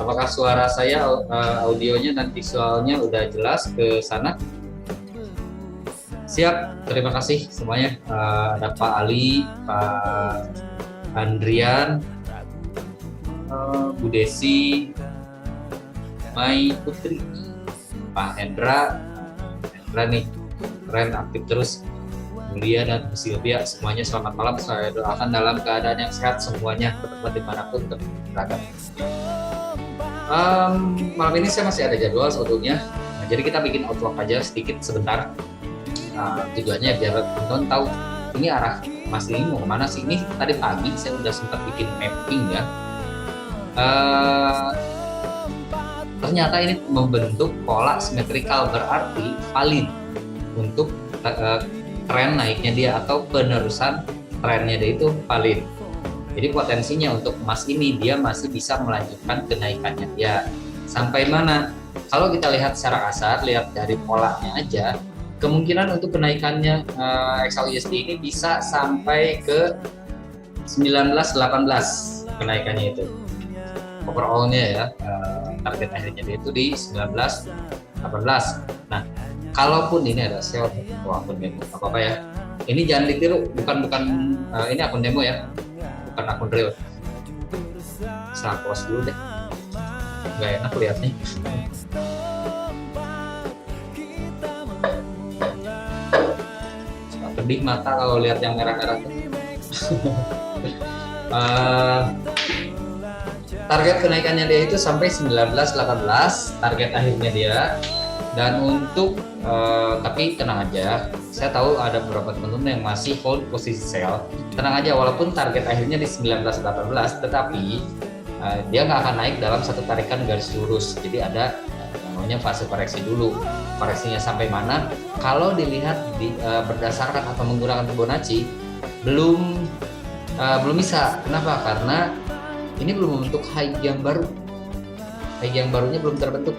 Apakah suara saya, audionya dan visualnya udah jelas ke sana? Siap, terima kasih semuanya. Ada Pak Ali, Pak Andrian, Bu Desi, Mai Putri, Pak Hendra nih, keren, aktif terus. Mulia dan Bu Silvia, semuanya selamat malam. Saya doakan dalam keadaan yang sehat semuanya, teman-teman dimanapun berada. Malam ini saya masih ada jadwal sebetulnya, nah, jadi kita bikin outlook aja sedikit sebentar. Tujuannya biar teman-teman tahu ini arah Mas ini mau kemana sih. Ini tadi pagi saya udah sempat bikin mapping ya. Ternyata ini membentuk pola simetrikal, berarti valid untuk tren naiknya dia atau penerusan trennya dia itu valid. Jadi potensinya untuk emas ini dia masih bisa melanjutkan kenaikannya dia. Sampai mana? Kalau kita lihat secara kasar, lihat dari polanya aja, kemungkinan untuk kenaikannya XAUUSD ini bisa sampai ke 1918 kenaikannya itu. Overall-nya ya, target akhirnya dia itu di 1918. Nah, kalaupun ini ada sell akun demo, apa ya, ini jangan ditiru, bukan ini akun demo ya, bukan akun real. Saya close dulu deh, nggak enak lihatnya. Pedih mata kalau lihat yang merah-merah. Target kenaikannya dia itu sampai 1918, target akhirnya dia. Dan untuk tapi tenang aja, saya tahu ada beberapa teman-teman yang masih hold posisi sell. Tenang aja, walaupun target akhirnya di 1918, tetapi dia nggak akan naik dalam satu tarikan garis lurus. Jadi ada namanya fase koreksi dulu. Koreksinya sampai mana? Kalau dilihat berdasarkan atau menggunakan Fibonacci, belum bisa. Kenapa? Karena ini belum membentuk high yang baru. High yang barunya belum terbentuk.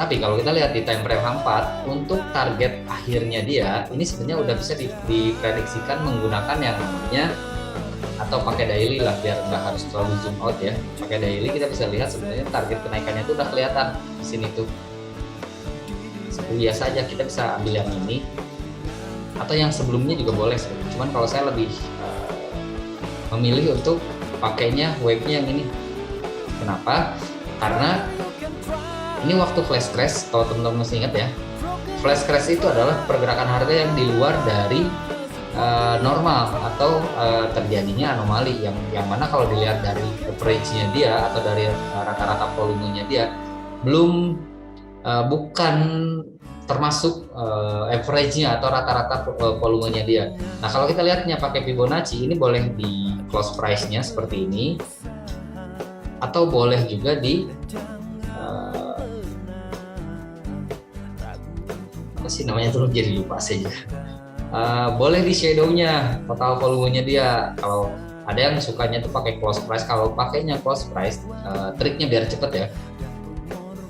Tapi kalau kita lihat di time frame 4, untuk target akhirnya dia, ini sebenarnya udah bisa diprediksikan menggunakan yang namanya, atau pakai daily lah, biar nggak harus terlalu zoom out ya. Pakai daily kita bisa lihat sebenarnya target kenaikannya itu udah kelihatan di sini tuh. Seperti biasa aja, kita bisa ambil yang ini, atau yang sebelumnya juga boleh. Cuman kalau saya lebih memilih untuk pakainya wave-nya yang ini. Kenapa? Karena ini waktu flash crash, kalau teman-teman masih ingat ya, flash crash itu adalah pergerakan harga yang di luar dari normal atau terjadinya anomali, yang mana kalau dilihat dari average-nya dia atau dari rata-rata volumenya dia bukan termasuk average-nya atau rata-rata volumenya dia. Nah, kalau kita lihatnya pakai Fibonacci, ini boleh di close price-nya seperti ini, atau boleh juga di sih namanya tuh jadi lupa saja. Boleh di shadow-nya, total volumenya dia. Kalau ada yang sukanya tuh pakai close price, kalau pakainya close price, triknya biar cepet ya,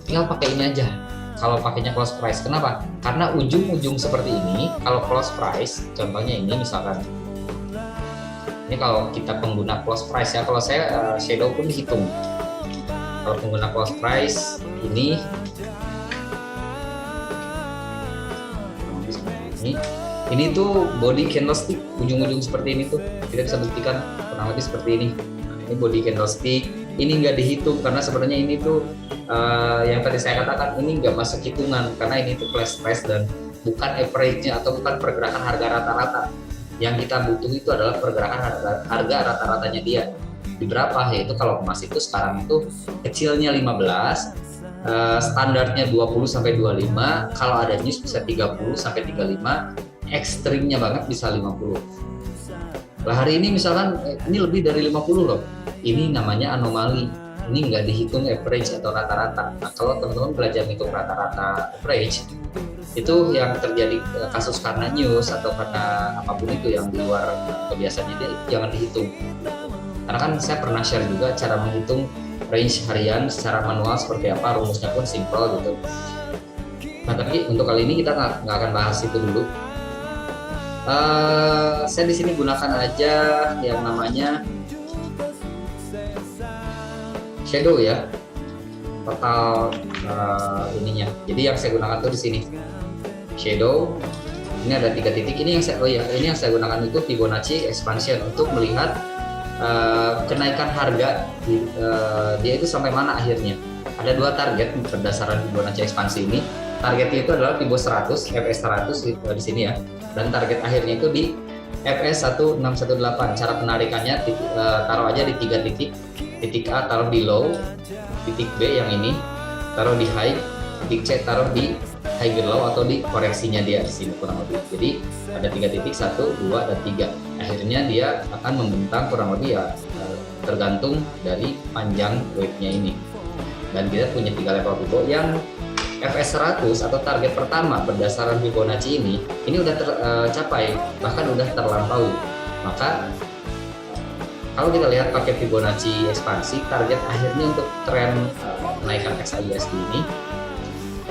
tinggal pakai ini aja. Kalau pakainya close price, kenapa? Karena ujung-ujung seperti ini, kalau close price, contohnya ini misalkan, ini kalau kita pengguna close price ya, kalau saya shadow pun dihitung. Kalau pengguna close price ini tuh body candlestick, ujung-ujung seperti ini tuh kita bisa buktikan kurang lebih seperti ini. Ini body candlestick, ini nggak dihitung karena sebenarnya ini tuh yang tadi saya katakan ini nggak masuk hitungan karena ini tuh flash price dan bukan average-nya atau bukan pergerakan harga rata-rata. Yang kita butuh itu adalah pergerakan harga rata-ratanya dia di berapa, yaitu kalau emas itu sekarang itu kecilnya 15, standarnya 20 sampai 25, kalau ada news bisa 30 sampai 35, ekstrimnya banget bisa 50. Lah hari ini misalkan ini lebih dari 50 loh. Ini namanya anomali. Ini nggak dihitung average atau rata-rata. Nah, kalau teman-teman belajar hitung rata-rata average, itu yang terjadi kasus karena news atau karena apapun itu yang di luar kebiasaannya dia, jangan dihitung. Karena kan saya pernah share juga cara menghitung range harian secara manual seperti apa, rumusnya pun simple gitu. Nah, tapi untuk kali ini kita nggak akan bahas itu dulu. Saya di sini gunakan aja yang namanya shadow ya, total ininya. Jadi yang saya gunakan tuh di sini shadow. Ini ada 3 titik. Ini yang saya gunakan itu Fibonacci expansion untuk melihat kenaikan harga dia itu sampai mana akhirnya. Ada 2 target berdasarkan Fibonacci ekspansi ini. Targetnya itu adalah Fibo 100, FS 100 di sini ya. Dan target akhirnya itu di FS 1618. Cara penarikannya taruh aja di 3 titik. Titik A taruh di low, titik B yang ini taruh di high, titik C taruh di high low atau di koreksinya dia di sini kurang lebih. Jadi ada 3 titik, 1, 2, dan 3. Akhirnya dia akan membentang kurang lebih ya tergantung dari panjang wave-nya ini. Dan kita punya 3 level Fibo yang FS 100 atau target pertama berdasarkan Fibonacci ini udah tercapai, bahkan udah terlampaui. Maka kalau kita lihat pakai Fibonacci ekspansi, target akhirnya untuk tren kenaikan XAUSD ini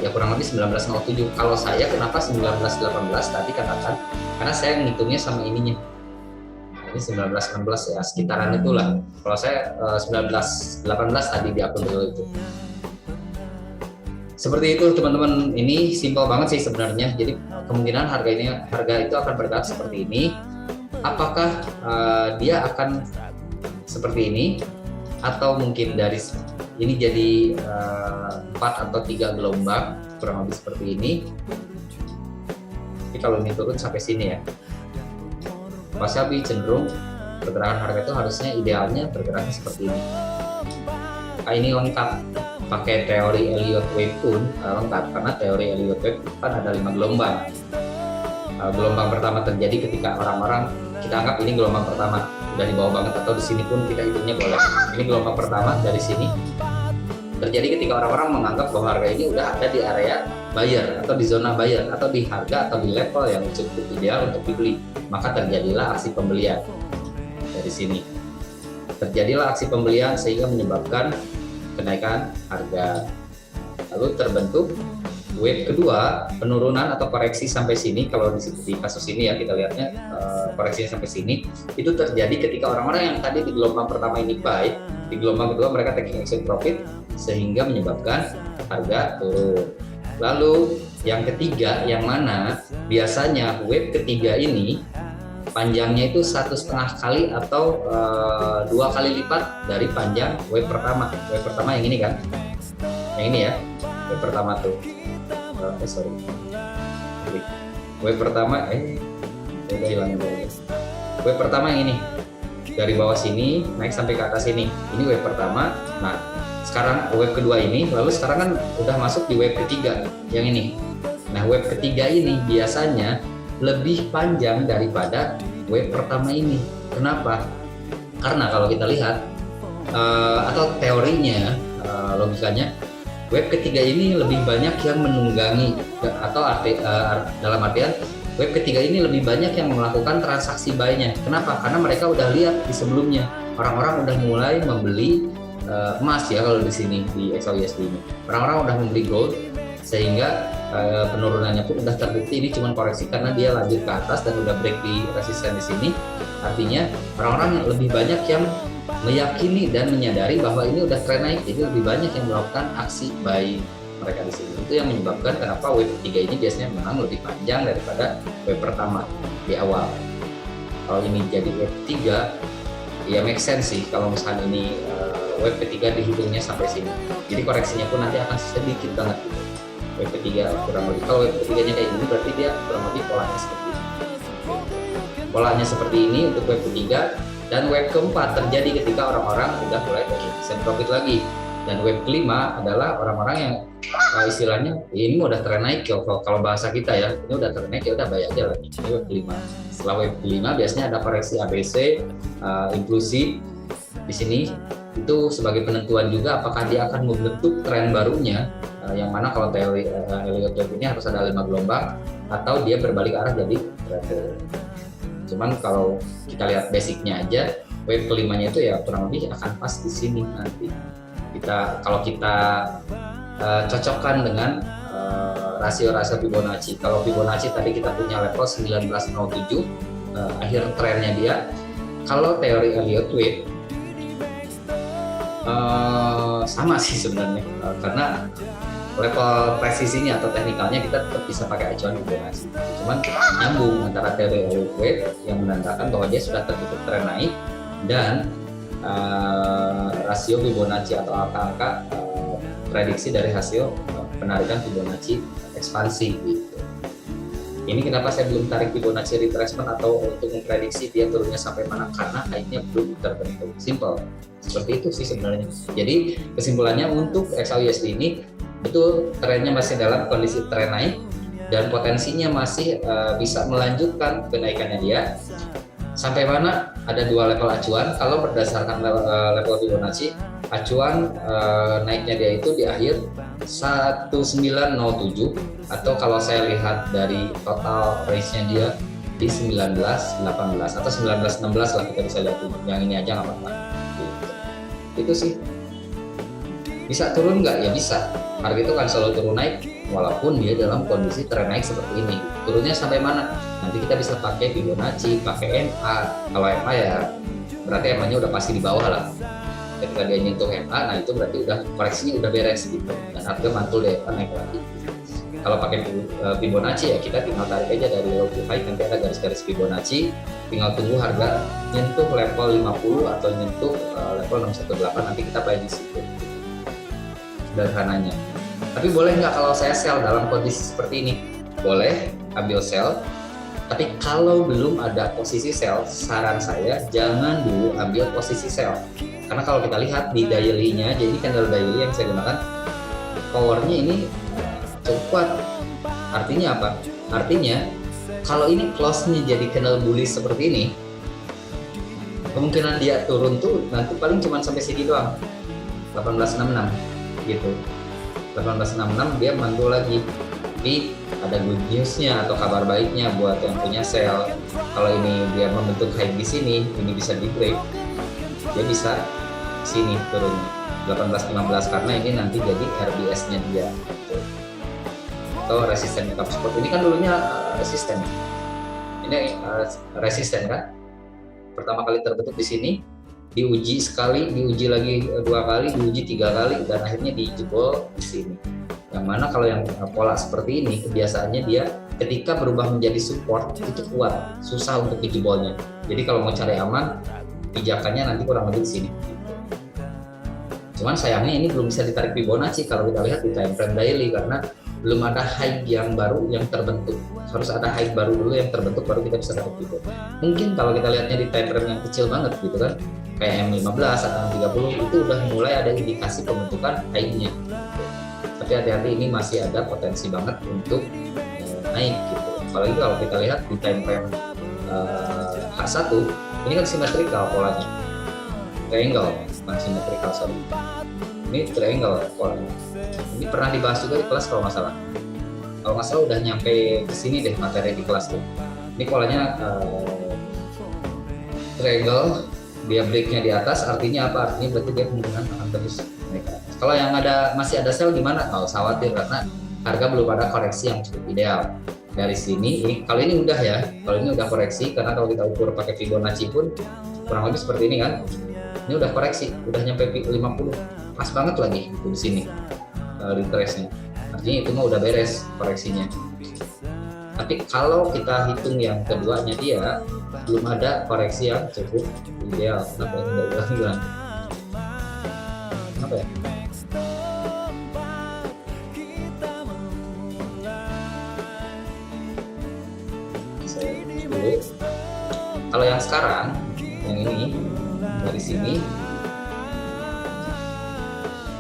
ya kurang lebih 1907. Kalau saya kenapa 1918 tadi katakan, karena saya ngitungnya sama ininya. Nah, ini 1918 ya, sekitaran itulah. Kalau saya 1918 tadi di akun dulu itu. Seperti itu teman-teman, ini simpel banget sih sebenarnya. Jadi kemungkinan harga itu akan bergerak seperti ini. Apakah dia akan seperti ini atau mungkin dari ini jadi 4 atau 3 gelombang kurang lebih seperti ini. Tapi kalau ini turun sampai sini ya, Wasabi cenderung pergerakan harga itu harusnya idealnya bergeraknya seperti ini. Nah, ini lengkap pakai teori Elliott Wave pun lengkap, karena teori Elliott Wave kan ada 5 gelombang. Gelombang pertama terjadi ketika orang-orang, kita anggap ini gelombang pertama, udah di bawah banget atau di sini pun kita hitungnya boleh. Ini gelombang pertama dari sini terjadi ketika orang-orang menganggap bahwa harga ini udah ada di area buyer atau di zona buyer atau di harga atau di level yang cukup ideal untuk dibeli. Maka terjadilah aksi pembelian dari sini. Terjadilah aksi pembelian sehingga menyebabkan kenaikan harga. Lalu terbentuk wave kedua, penurunan atau koreksi sampai sini. Kalau di kasus ini ya kita lihatnya koreksinya sampai sini, itu terjadi ketika orang-orang yang tadi di gelombang pertama ini buy, di gelombang kedua mereka taking action profit sehingga menyebabkan harga turun. Lalu yang ketiga, yang mana biasanya wave ketiga ini panjangnya itu 1,5 kali atau 2 kali lipat dari panjang wave pertama. Wave pertama yang ini kan, yang ini ya, wave pertama tuh. Wave pertama udah hilang dulu. Wave pertama yang ini dari bawah sini naik sampai ke atas ini. Ini wave pertama. Nah, sekarang wave kedua ini, lalu sekarang kan udah masuk di wave ketiga yang ini. Nah, wave ketiga ini biasanya lebih panjang daripada wave pertama ini. Kenapa? Karena kalau kita lihat atau teorinya, logikanya, wave ketiga ini lebih banyak yang menunggangi atau dalam artian wave ketiga ini lebih banyak yang melakukan transaksi buy-nya. Kenapa? Karena mereka udah lihat di sebelumnya orang-orang udah mulai membeli emas ya, kalau di sini di XAUSD ini orang-orang udah membeli gold, sehingga penurunannya pun udah terbukti ini cuma koreksi karena dia lanjut ke atas dan udah break di resisten di sini. Artinya orang-orang yang lebih banyak yang meyakini dan menyadari bahwa ini udah tren naik, jadi lebih banyak yang melakukan aksi buy mereka di sini. Itu yang menyebabkan kenapa wave ketiga ini biasanya memang lebih panjang daripada wave pertama di awal. Kalau ini jadi wave ketiga, ya make sense sih kalau misalnya ini wave ketiga dihitungnya sampai sini. Jadi koreksinya pun nanti akan sedikit banget gitu. Wave ketiga kurang lebih, kalau wave ketiganya kayak gini berarti dia kurang lebih polanya seperti ini. Polanya seperti ini untuk wave ketiga. Dan wave keempat terjadi ketika orang-orang udah mulai taking profit lagi. Dan wave kelima adalah orang-orang yang istilahnya ini udah tren naik, kalau bahasa kita ya, ini udah tren naik ya udah bayar aja lagi. Ini wave kelima. Setelah wave kelima biasanya ada koreksi ABC, inklusif di sini. Itu sebagai penentuan juga apakah dia akan membentuk tren barunya, yang mana kalau teori Elliott Wave ini harus ada 5 gelombang atau dia berbalik arah jadi retro. Cuman kalau kita lihat basicnya aja, wave kelimanya itu ya kurang lebih akan pas di sini nanti. Kalau kita cocokkan dengan rasio-rasio Fibonacci. Kalau Fibonacci tadi kita punya level 1907, akhir trennya dia. Kalau teori Elliott Wave sama sih sebenarnya, karena level presisinya atau teknikalnya kita tetap bisa pakai acuan Fibonacci. Cuman nyambung antara teori Elliott Wave yang menandakan bahwa dia sudah terbentuk tren naik dan rasio Fibonacci atau angka-angka prediksi dari hasil penarikan Fibonacci ekspansi gitu. Ini kenapa saya belum tarik Fibonacci retracement atau untuk memprediksi dia turunnya sampai mana, karena high-nya belum terbentuk. Simple. Seperti itu sih sebenarnya. Jadi kesimpulannya untuk XAUUSD ini betul trennya masih dalam kondisi tren naik dan potensinya masih bisa melanjutkan kenaikannya dia. Sampai mana ada dua level acuan. Kalau berdasarkan level Fibonacci, acuan naiknya dia itu di akhir 1907, atau kalau saya lihat dari total range-nya dia di 1918 atau 1916 lah, kita bisa lihat. Yang ini aja nggak apa-apa gitu. Itu sih. Bisa turun nggak? Ya bisa. Harga itu kan selalu turun naik walaupun dia dalam kondisi tren naik seperti ini. Turunnya sampai mana? Nanti kita bisa pakai Fibonacci, pakai MA. Kalau MA ya berarti MA-nya udah pasti di bawah lah. Ketika dia nyentuh MA, nah itu berarti udah koreksinya udah beres gitu. Dan harga mantul deh naik lagi. Kalau pakai Fibonacci ya kita tinggal tarik aja dari low to high, nanti ada garis-garis Fibonacci. Tinggal tunggu harga nyentuh level 50 atau nyentuh level 618, nanti kita play di situ. Sederhananya. Tapi boleh nggak kalau saya sell dalam kondisi seperti ini? Boleh, ambil sell. Tapi kalau belum ada posisi sell, saran saya jangan dulu ambil posisi sell. Karena kalau kita lihat di daily-nya, jadi candle daily yang saya gunakan, powernya ini cukup kuat. Artinya apa? Artinya kalau ini close-nya jadi candle bullish seperti ini, kemungkinan dia turun tuh nanti paling cuma sampai sini doang, 1866 gitu. 1866 dia mantul lagi. Tapi ada good news-nya atau kabar baiknya buat yang punya sell. Kalau ini dia membentuk high di sini, ini bisa di break, dia bisa sini turunnya 1815, karena ini nanti jadi RBS-nya dia gitu. Atau resisten cup support. Ini kan dulunya resisten. Ini resisten kan? Pertama kali terbentuk di sini, diuji sekali, diuji lagi 2 kali, diuji 3 kali, dan akhirnya dijebol di sini. Yang mana kalau yang pola seperti ini kebiasaannya dia ketika berubah menjadi support itu kuat, susah untuk dijebolnya. Jadi kalau mau cari aman, pijakannya nanti kurang lebih di sini. Cuman sayangnya ini belum bisa ditarik Fibonacci kalau kita lihat di time frame daily, karena belum ada high yang baru yang terbentuk. Harus ada high baru dulu yang terbentuk baru kita bisa tarik Fibonacci. Mungkin kalau kita lihatnya di time frame yang kecil banget gitu kan, kayak M15 atau M30, itu udah mulai ada indikasi pembentukan high-nya. Tapi hati-hati, ini masih ada potensi banget untuk naik gitu. Apalagi kalau kita lihat di time frame H1, ini kan simetrikal polanya. Triangle, bukan simetrikal, sorry. Ini triangle polanya. Ini pernah dibahas juga di kelas kalau nggak salah. Kalau nggak salah udah nyampe ke sini deh materi di kelas tuh. Ini polanya triangle, dia breaknya di atas, artinya apa? Artinya berarti dia kemungkinan akan terus naik ke atas. Kalau yang masih ada sell gimana? Nggak usah khawatir karena harga belum ada koreksi yang cukup ideal. Dari sini, kalau ini udah ya, kalau ini udah koreksi, karena kalau kita ukur pakai Fibonacci pun kurang lebih seperti ini kan. Ini udah koreksi, udah nyampe 50, pas banget lagi di sini retrace-nya. Artinya itu mah udah beres koreksinya. Tapi kalau kita hitung yang keduanya dia belum ada koreksi yang cukup ideal. Kenapa ini nggak ulang-ulang? Kenapa ya? Dulu. Kalau yang sekarang, yang ini dari sini,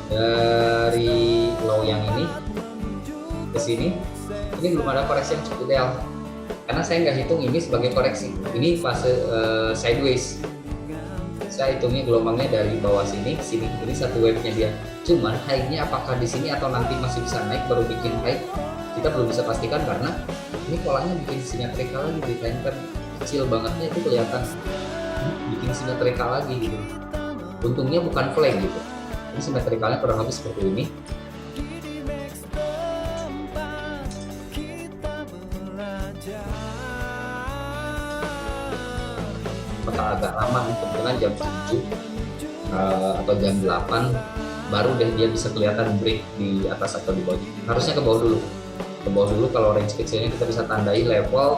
dari low yang ini ke sini, ini belum ada koreksi yang cukup ideal. Karena saya nggak hitung ini sebagai koreksi. Ini fase sideways. Saya hitungnya gelombangnya dari bawah sini ke sini. Ini satu wave-nya dia. Cuman high-nya apakah di sini atau nanti masih bisa naik baru bikin high? Kita belum bisa pastikan karena ini polanya bikin simetrikal lagi di time frame kecil bangetnya itu kelihatan bikin simetrikal lagi gitu. Untungnya bukan flank gitu. Ini simetrikalnya kurang lebih seperti ini. Maka agak lama, kebetulan jam 7 atau jam 8 baru deh dia bisa kelihatan break di atas atau di bawah. Harusnya ke bawah dulu. Ke bawah dulu, kalau range kecilnya kita bisa tandai level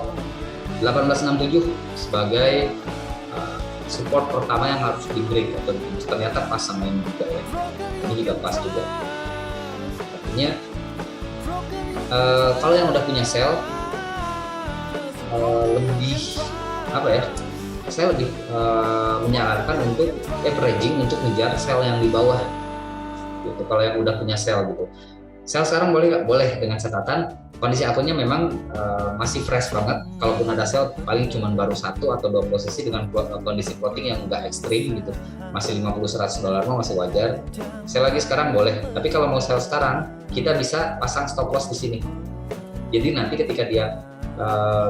1867 sebagai support pertama yang harus di break atau ternyata pas sama ini juga ya. Ini juga pas juga. Artinya kalau yang udah punya sell lebih apa ya? Saya lebih menyarankan untuk averaging untuk ngejar sell yang di bawah. Gitu. Kalau yang udah punya sell gitu. Sell sekarang boleh nggak? Boleh, dengan catatan kondisi akunnya memang masih fresh banget. Kalaupun ada sell paling cuma baru 1 atau 2 posisi dengan kondisi floating yang nggak ekstrim gitu. Masih 50-100 dolar mah masih wajar. Sell lagi sekarang boleh. Tapi kalau mau sell sekarang, kita bisa pasang stop loss di sini. Jadi nanti ketika dia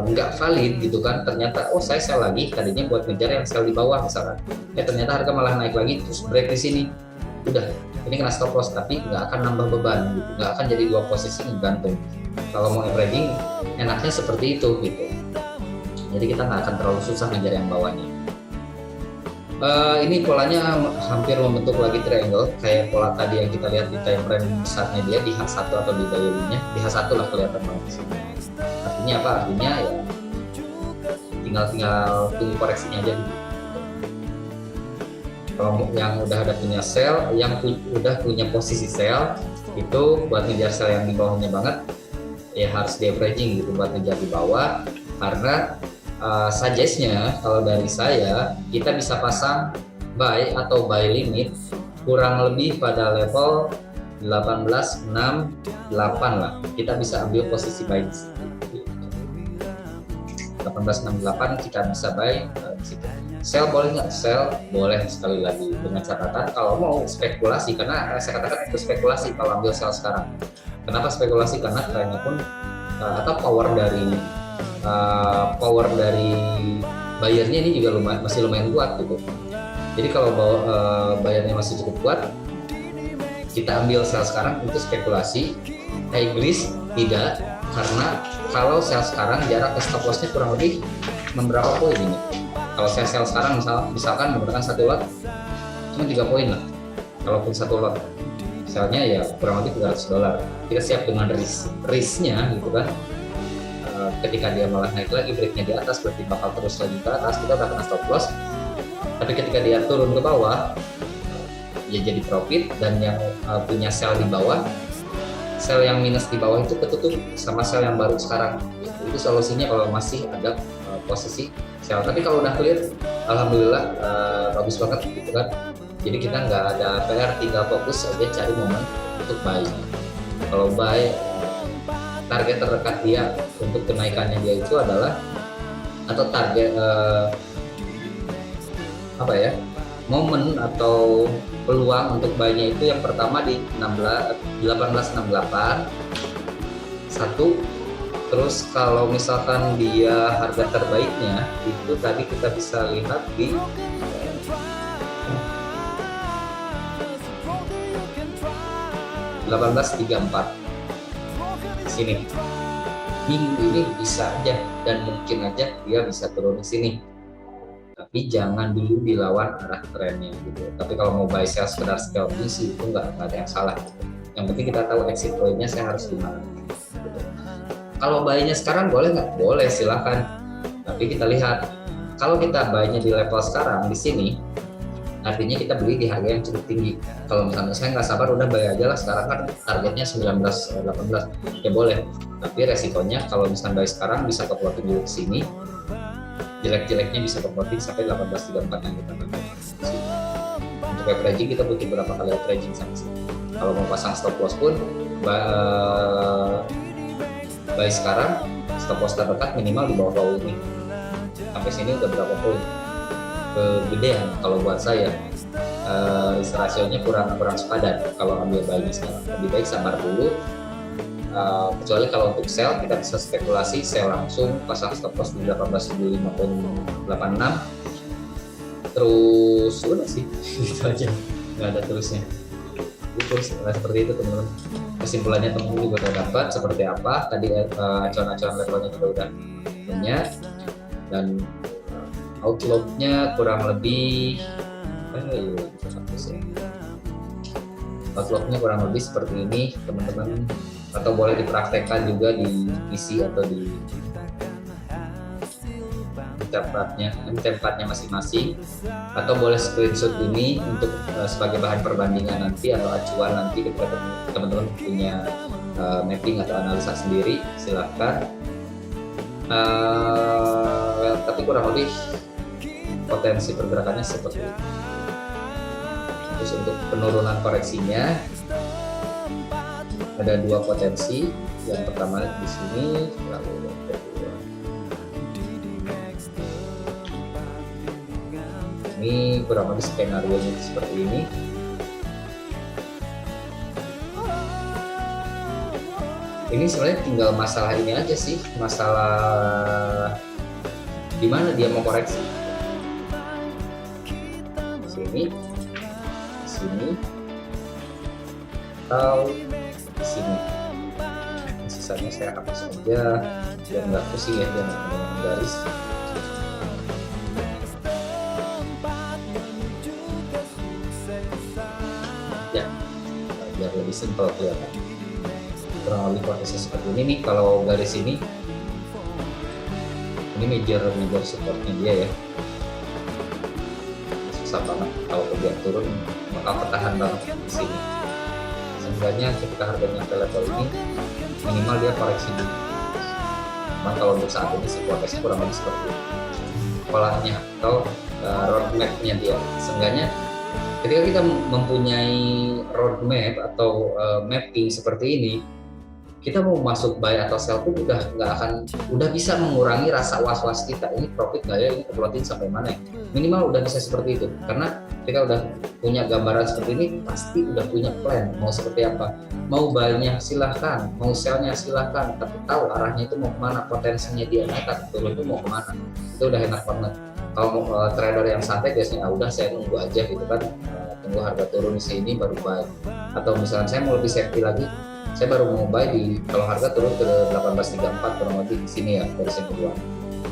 nggak valid gitu kan, ternyata saya sell lagi, tadinya buat ngejar yang sell di bawah misalkan, ternyata harga malah naik lagi, terus break di sini, udah ini kena stop loss, tapi nggak akan nambah beban gitu, nggak akan jadi 2 posisi ngegantung. Kalau mau averaging enaknya seperti itu gitu, jadi kita nggak akan terlalu susah ngejar yang bawahnya. Ini polanya hampir membentuk lagi triangle kayak pola tadi yang kita lihat di time frame besarnya dia di H1 atau di daily-nya, di H1 lah kelihatan banget di sini. Artinya apa? Artinya ya tinggal tunggu koreksinya aja dulu. Kalau yang udah ada punya sell, yang udah punya posisi sell itu buat ngejar sell yang di bawahnya banget ya harus di averaging gitu buat ngejar di bawah, karena suggest-nya kalau dari saya kita bisa pasang buy atau buy limit kurang lebih pada level 1868 lah, kita bisa ambil posisi buy di situ. 1868 kita bisa buy di situ. Sell boleh nggak? Sell boleh, sekali lagi dengan catatan kalau mau spekulasi, karena saya katakan itu spekulasi kalau ambil sell sekarang. Kenapa spekulasi? Karena trennya pun atau power dari bayarnya ini juga masih lumayan kuat gitu. Jadi kalau bayarnya masih cukup kuat, kita ambil sell sekarang untuk spekulasi. High risk tidak, karena kalau sell sekarang jarak ke stop loss-nya kurang lebih berapa poin ini? Kalau saya sell sekarang misalkan menggunakan 1 lot cuma 3 poin lah. Kalaupun 1 lot sellnya ya kurang lebih 300 dolar. Kita siap dengan risk-nya gitu kan. Ketika dia malah naik lagi, breaknya di atas, berarti bakal terus lagi ke atas, kita udah kena stop loss. Tapi ketika dia turun ke bawah, ya jadi profit, dan yang punya sell di bawah, sell yang minus di bawah itu ketutup sama sell yang baru sekarang. Itu solusinya kalau masih ada posisi sell. Tapi kalau udah clear, alhamdulillah bagus banget gitu kan. Jadi kita nggak ada PR, tinggal fokus aja cari momen untuk buy. Kalau buy, target terdekat dia untuk kenaikannya dia itu adalah, atau target momen atau peluang untuk buy-nya itu yang pertama di 1868 satu. Terus kalau misalkan dia harga terbaiknya itu tadi kita bisa lihat di 1834 sini. Minggu ini bisa aja dan mungkin aja dia bisa turun di sini. Tapi jangan dulu dilawan arah trennya gitu. Tapi kalau mau buy sell sekedar scalping sih itu nggak ada yang salah gitu. Yang penting kita tahu exit point-nya saya harus di mana. Gitu. Kalau buy-nya sekarang boleh nggak? Boleh, silakan. Tapi kita lihat kalau kita buy-nya di level sekarang di sini, artinya kita beli di harga yang cukup tinggi. Kalau misalnya saya nggak sabar udah buy aja lah, sekarang kan targetnya 19-18 ya boleh. Tapi resikonya kalau misalnya buy sekarang bisa ke plotting dulu ke sini, jelek-jeleknya bisa ke plotting sampai 1834 yang kita pakai. Untuk averaging kita butuh berapa kali averaging sampai sini. Kalau mau pasang stop loss pun buy sekarang, stop loss terdekat minimal di bawah ini. Sampai sini udah berapa poin? Kegedean kalau buat saya. Rasionya kurang sepadan kalau ambil buy-nya sekarang. Lebih baik sabar dulu. Kecuali kalau untuk sell kita bisa spekulasi, sell langsung pasang stop loss di 1875.86. Terus udah sih gitu aja, nggak ada terusnya. Itu seperti itu teman-teman. Kesimpulannya teman-teman juga udah dapat seperti apa tadi, acuan-acuan levelnya juga udah punya, dan outlook-nya kurang lebih Outlook-nya kurang lebih seperti ini teman-teman, atau boleh dipraktekkan juga di PC atau di tempatnya masing-masing, atau boleh screenshot ini untuk sebagai bahan perbandingan nanti atau acuan nanti ketika teman-teman punya mapping atau analisa sendiri, silahkan. Tapi kurang lebih potensi pergerakannya seperti itu. Terus untuk penurunan koreksinya ada dua potensi, yang pertama di sini, lalu yang kedua ini. Kurang lebih skenario seperti ini. Ini sebenarnya tinggal masalah ini aja sih, masalah di mana dia mau koreksi. Sini, sini, atau di sini. Sisanya saya hapus saja biar nggak pusing ya dengan garis. Ya, biar lebih simpel kelihatan. Kurang lebih prosesnya seperti ini nih. Kalau garis ini major supportnya dia ya, susah banget kalau dia turun, maka bertahan banget di sini. Sebenarnya ketika harganya ke level ini minimal dia koreksi dulu. Cuman kalau untuk saat ini sih prosesnya kurang lebih seperti ini polanya atau roadmap-nya dia. Seenggaknya ketika kita mempunyai roadmap atau mapping seperti ini, kita mau masuk buy atau sell pun udah bisa mengurangi rasa was-was kita, ini profit nggak ya, ini keplotin sampai mana ya. Minimal udah bisa seperti itu, karena kita udah punya gambaran seperti ini, pasti udah punya plan mau seperti apa. Mau buy-nya silahkan, mau sell-nya silahkan, tapi tahu arahnya itu mau kemana, potensinya dia naik atau turun itu mau kemana. Itu udah enak banget. Kalau trader yang santai biasanya udah saya nunggu aja gitu kan, tunggu harga turun di sini baru buy. Atau misalnya saya mau lebih safety lagi, saya baru mau buy kalau harga turun ke 1834 kurang lebih di sini ya, dari sini kedua.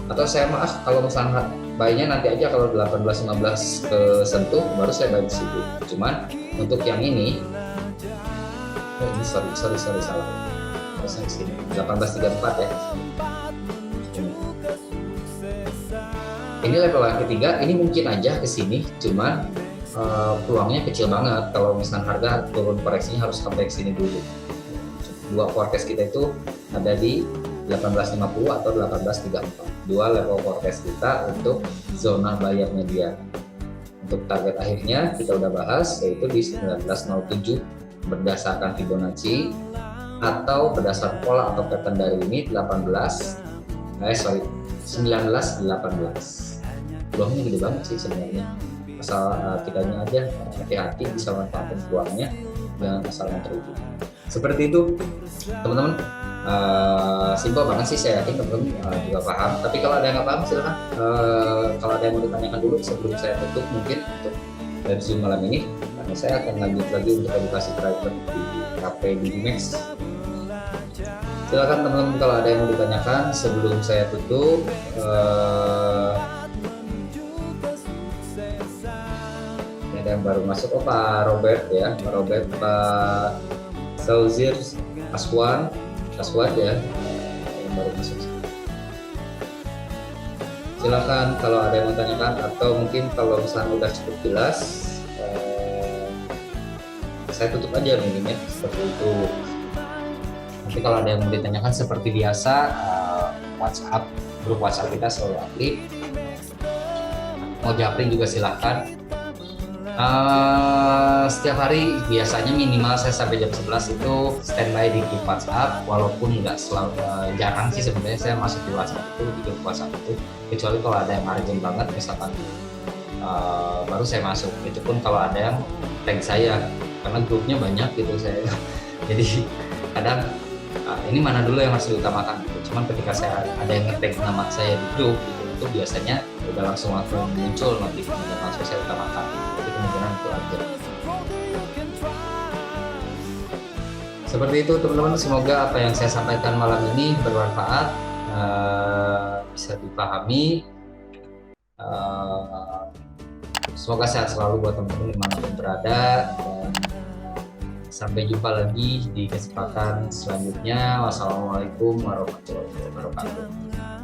Atau saya kalau misalnya buy-nya nanti aja kalau 1815 ke sentuh baru saya buy di situ. Cuman untuk yang ini, ini sorry salah. Terus di sini 1834 ya. Ini level yang ketiga, ini mungkin aja ke sini, cuman peluangnya kecil banget. Kalau misalnya harga turun koreksinya harus sampai ke sini dulu. Dua forecast kita itu ada di 1850 atau 1834. Dua level forecast kita untuk zona bayarnya dia. Untuk target akhirnya kita udah bahas, yaitu di 1907 berdasarkan Fibonacci, atau berdasarkan pola atau pattern dari ini 1918. Peluangnya gede banget sih sebenarnya. Asal kitanya aja hati-hati bisa manfaatin peluangnya, jangan asal teruji. Seperti itu teman-teman, simpel banget sih, saya yakin teman-teman juga paham. Tapi kalau ada yang nggak paham silahkan, kalau ada yang mau ditanyakan dulu sebelum saya tutup mungkin untuk live Zoom malam ini, karena saya akan lanjut lagi untuk edukasi trader di KP Digimax. Silakan teman-teman kalau ada yang mau ditanyakan sebelum saya tutup. Ini ada yang baru masuk, Pak Robert ya, Pak Robert, Pak Sauzir Aswad ya, yang baru masuk. Silakan kalau ada yang mau tanyakan, atau mungkin kalau misalnya udah cukup jelas, saya tutup aja minimal seperti itu. Nanti kalau ada yang mau ditanyakan seperti biasa, WhatsApp, grup WhatsApp kita selalu aktif. Mau japri juga silahkan. Setiap hari biasanya minimal saya sampai jam 11 itu standby di grup WhatsApp, walaupun nggak selalu, jarang sih sebenarnya saya masuk di WhatsApp itu, di grup WhatsApp itu, kecuali kalau ada yang urgent banget misalkan, baru saya masuk. Itu pun kalau ada yang tag saya, karena grupnya banyak gitu saya. Jadi kadang ini mana dulu yang harus diutamakan gitu. Cuman ketika saya ada yang nge-tag nama saya di grup gitu, itu biasanya udah langsung muncul notifikasi dan langsung saya utamakan. Jadi kemungkinan itu aja. Seperti itu teman-teman, semoga apa yang saya sampaikan malam ini bermanfaat, bisa dipahami. Semoga sehat selalu buat teman-teman dimanapun berada, dan Sampai jumpa lagi di kesempatan selanjutnya. Wassalamualaikum warahmatullahi wabarakatuh.